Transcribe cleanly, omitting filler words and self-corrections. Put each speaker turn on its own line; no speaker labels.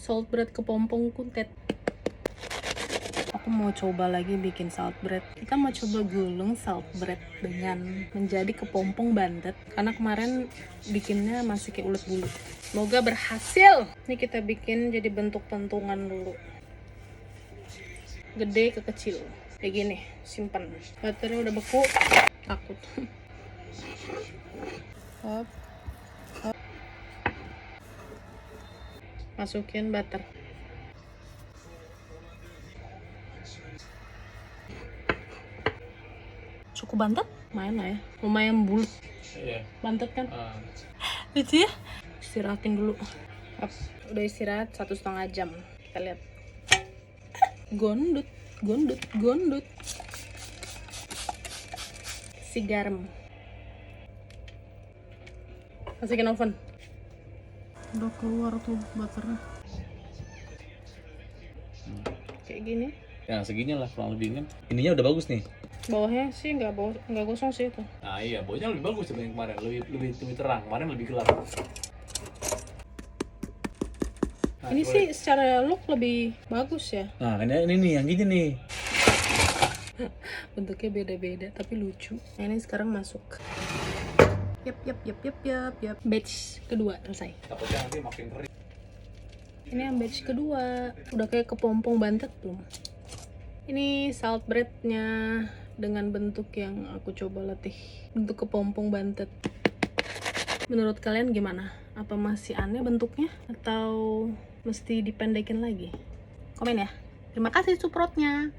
salt bread kepompong kuntet. Aku mau coba lagi bikin salt bread. Kita mau coba gulung salt bread dengan menjadi kepompong bantet. Karena kemarin bikinnya masih kayak ulet bulu. Semoga berhasil. Ini kita bikin jadi bentuk pentungan dulu. Gede ke kecil. Kayak gini, simpan. Butternya udah beku. Takut. Hop. Hop. Masukin butter. Cukup bantet? Lumayan lah ya. Lumayan bulat.
Iya.
Bantet kan? Lucu ya? Istirahatin dulu. Hop. Udah istirahat 1,5 jam. Kita lihat. Gondut. Si garam. Masukin oven. Udah keluar tuh butternya. Kayak gini.
Ya segini lah kurang lebih kan. Ininya udah bagus nih.
Bawahnya sih nggak gosong sih itu.
Nah iya, baunya lebih bagus dibanding kemarin, lebih terang. Kemarin lebih gelap. Nah,
Ini sih secara look lebih bagus ya.
Nah ini nih yang gini nih.
Bentuknya beda-beda tapi lucu. Nah, ini sekarang masuk. Yap. Batch kedua selesai.
Takutnya nanti makin kering.
Ini yang batch kedua. Udah kayak kepompong bantet belum? Ini salt breadnya dengan bentuk yang aku coba latih. Bentuk kepompong bantet. Menurut kalian gimana? Apa masih aneh bentuknya? Atau mesti dipendekin lagi? Komen ya. Terima kasih support-nya.